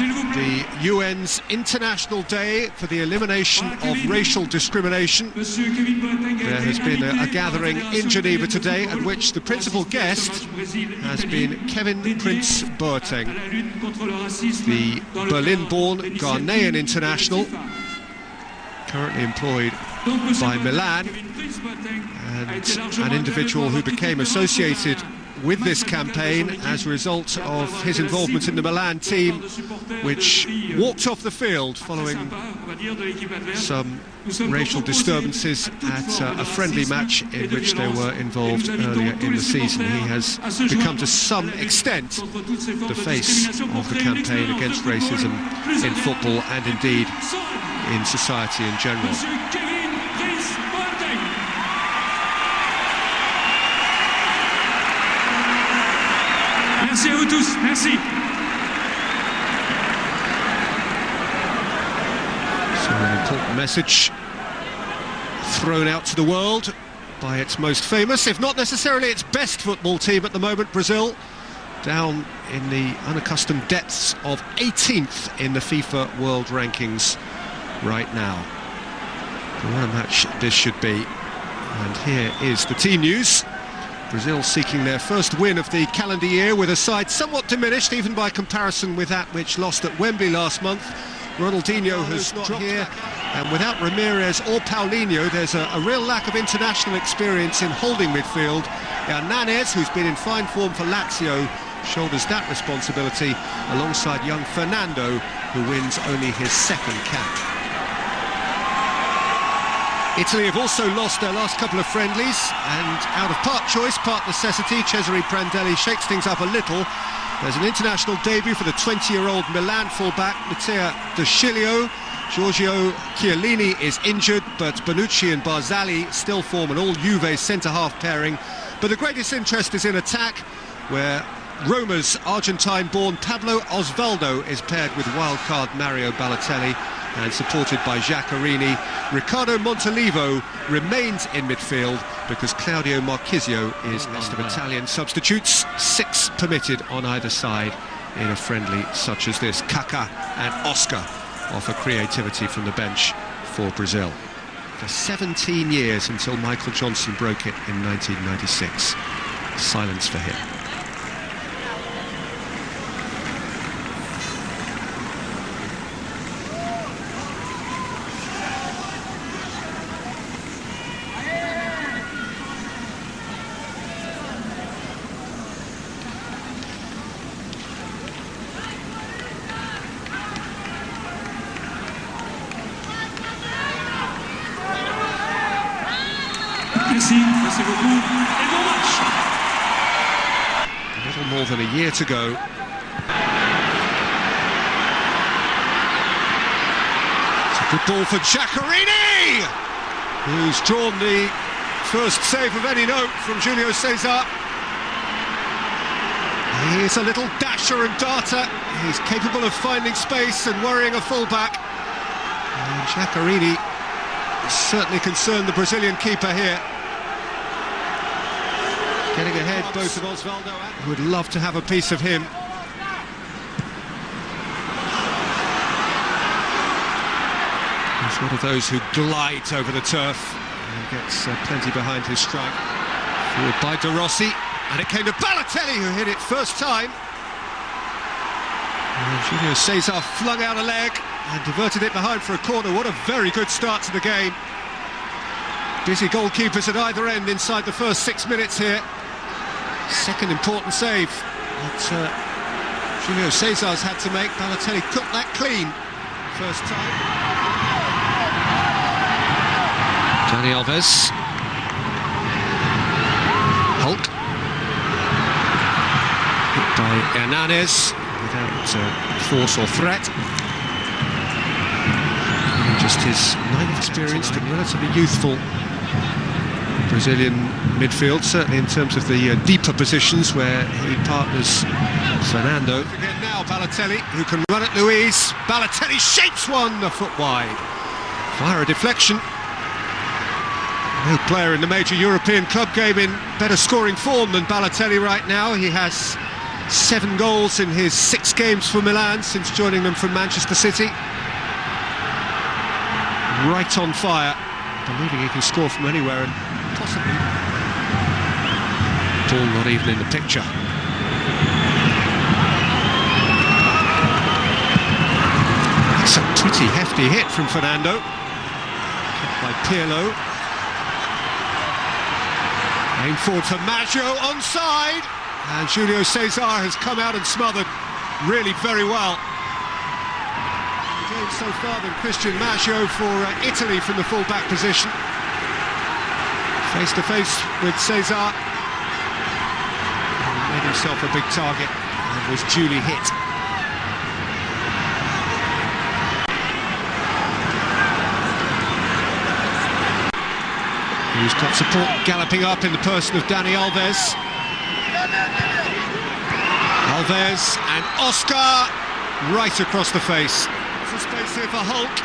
the UN's International Day for the Elimination of Racial Discrimination. There has been a gathering in Geneva today at which the principal guest has been Kevin Prince Boateng, the Berlin-born Ghanaian international, currently employed by Milan, and an individual who became associated with this campaign as a result of his involvement in the Milan team, which walked off the field following some racial disturbances at a friendly match in which they were involved earlier in the season. He has become to some extent the face of the campaign against racism in football and indeed in society in general. Merci à vous tous, merci. So an important message thrown out to the world by its most famous, if not necessarily its best football team at the moment, Brazil, down in the unaccustomed depths of 18th in the FIFA World Rankings right now. What a match this should be. And here is the team news. Brazil seeking their first win of the calendar year with a side somewhat diminished even by comparison with that which lost at Wembley last month. Ronaldinho has not here, and without Ramirez or Paulinho, there's a real lack of international experience in holding midfield. Hernanes, who's been in fine form for Lazio, shoulders that responsibility alongside young Fernando, who wins only his second cap. Italy have also lost their last couple of friendlies, and out of part choice, part necessity, Cesare Prandelli shakes things up a little. There's an international debut for the 20-year-old Milan fullback, Matteo De Sciglio. Giorgio Chiellini is injured, but Bonucci and Barzagli still form an all-Juve centre-half pairing. But the greatest interest is in attack, where Roma's Argentine-born Pablo Osvaldo is paired with wildcard Mario Balotelli and supported by Giaccherini. Riccardo Montolivo remains in midfield because Claudio Marchisio is list of Italian substitutes, 6 permitted on either side in a friendly such as this. Kaká and Oscar offer creativity from the bench for Brazil. For 17 years until Michael Johnson broke it in 1996. Silence for him. Merci beaucoup. Et bon match. A little more than a year to go. It's a good ball for Giaccherini, who's drawn the first save of any note from Julio Cesar. He's a little dasher and darter. He's capable of finding space and worrying a fullback. And Giaccherini certainly concerned the Brazilian keeper here. Getting ahead both of Osvaldo and would love to have a piece of him. He's one of those who glides over the turf and gets plenty behind his strike. Forward by De Rossi, and it came to Balotelli, who hit it first time. And Julio Cesar flung out a leg and diverted it behind for a corner. What a very good start to the game. Busy goalkeepers at either end inside the first 6 minutes here. Second important save that Julio Cesar's had to make. Balotelli cooked that clean first time. Dani Alves. Hulk. Hit by Hernanes without force or threat. And just his inexperienced and relatively youthful Brazilian midfield, certainly in terms of the deeper positions where he partners Fernando. Again now Balotelli, who can run at Luiz. Balotelli shapes one a foot wide. Via a deflection. No player in the major European club game in better scoring form than Balotelli right now. He has 7 goals in his 6 games for Milan since joining them from Manchester City. Right on fire, believing he can score from anywhere and possibly... Ball not even in the picture. That's a pretty hefty hit from Fernando. Kept by Pirlo. Aimed forward for Maggio, onside. And Julio Cesar has come out and smothered really very well. Game so far than Christian Maggio for Italy from the full-back position. Face to face with Cesar. He made himself a big target and was duly hit. He's got support galloping up in the person of Dani Alves. Alves and Oscar right across the face. There's a space here for Hulk.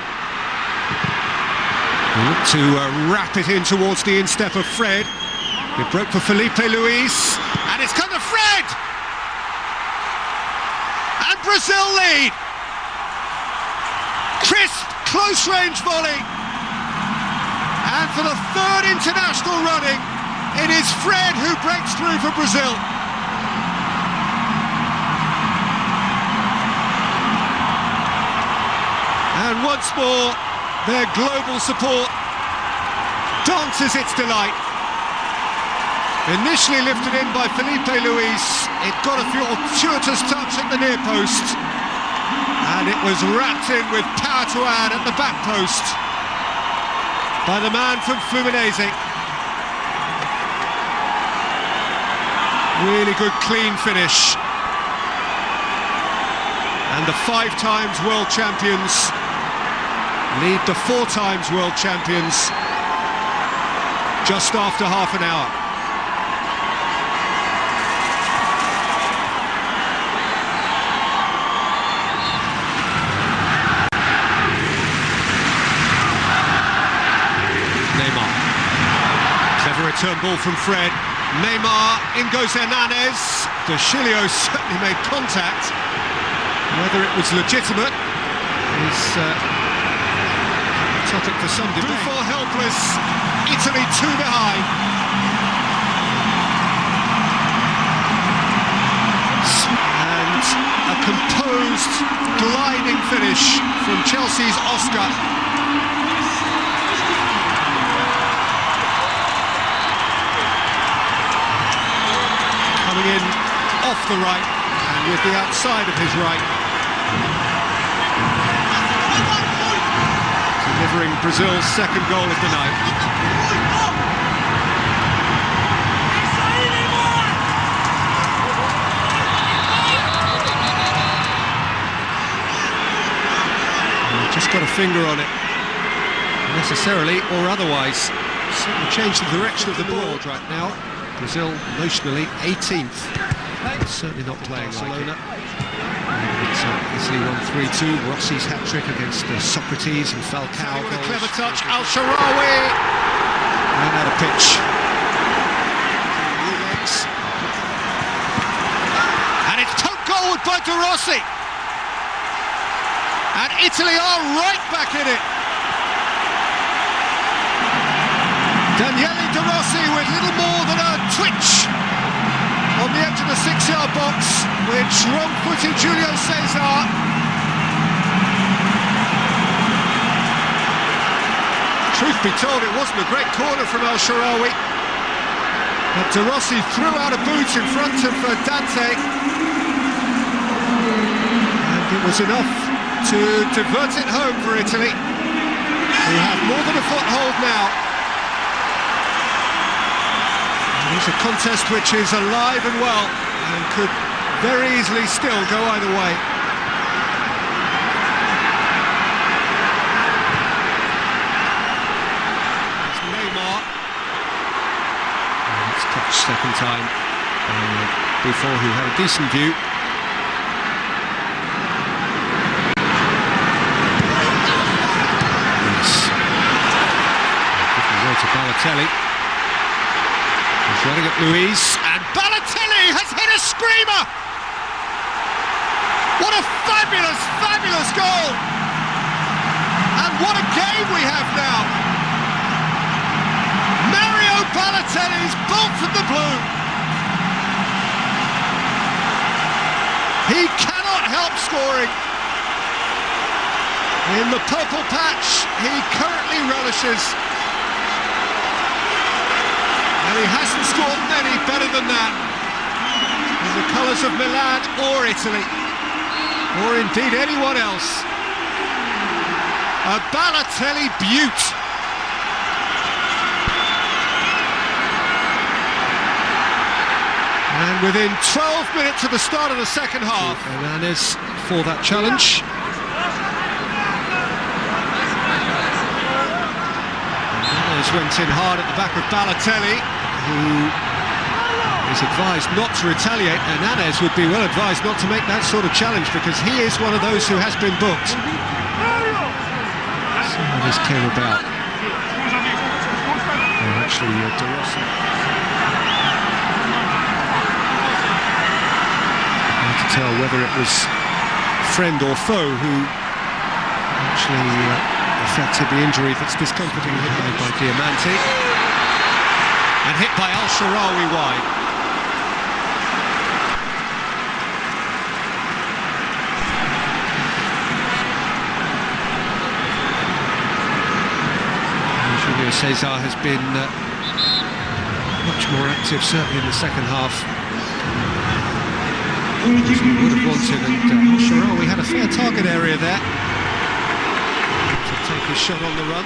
Look to wrap it in towards the instep of Fred. It broke for Felipe Luis, and it's come to Fred! And Brazil lead! Crisp, close-range volley. And for the 3rd international running, it is Fred who breaks through for Brazil. And once more, their global support dances its delight. Initially lifted in by Felipe Luis, it got a fortuitous touch at the near post, and it was wrapped in with power to add at the back post by the man from Fluminense. Really good clean finish. And the 5 times world champions lead the 4 times world champions just after half an hour. Neymar. Clever return ball from Fred. Neymar, in goes Hernandez. De Chilio certainly made contact. Whether it was legitimate is topic for some debate. Buffon helpless, Italy 2 behind. And a composed, gliding finish from Chelsea's Oscar. Coming in off the right and with the outside of his right. Delivering Brazil's 2nd goal of the night. Just got a finger on it, necessarily or otherwise. Certainly changed the direction of the ball right now. Brazil emotionally 18th. Certainly not playing Barcelona. Italy won 3-2. Rossi's hat-trick against Socrates and Falcao. What a clever touch, Al-Sharawi! Ran out of pitch. And it's poked goal by De Rossi. And Italy are right back in it. Daniele De Rossi with little more than a twitch on the edge of the 6-yard box, which wrong-footed Julio Cesar. Truth be told, it wasn't a great corner from El Shaarawy, but De Rossi threw out a boot in front of Dante, and it was enough to divert it home for Italy, who have more than a foothold now. It's a contest which is alive and well and could very easily still go either way. It's Neymar. And it's touched 2nd time Buffon, who had a decent view. Yes. Giving way to Balotelli. He's running at Luis, and Balotelli has hit a screamer! What a fabulous, fabulous goal! And what a game we have now! Mario Balotelli's bolt from the blue. He cannot help scoring. In the purple patch, he currently relishes. And he hasn't scored many better than that. In the colours of Milan or Italy, or indeed anyone else. A Balotelli beaut. And within 12 minutes of the start of the second half, Hernandez for that challenge. Hernandez went in hard at the back of Balotelli, who is advised not to retaliate. Hernandez would be well advised not to make that sort of challenge, because he is one of those who has been booked. So how this came about. Oh, actually, De Rossi. Hard to tell whether it was friend or foe who actually affected the injury that's discomforting, hit by Diamante. And hit by Al-Sharawi wide. Julio Cesar has been much more active, certainly in the second half. As we would have wanted, and Al-Sharawi had a fair target area there to take his shot on the run.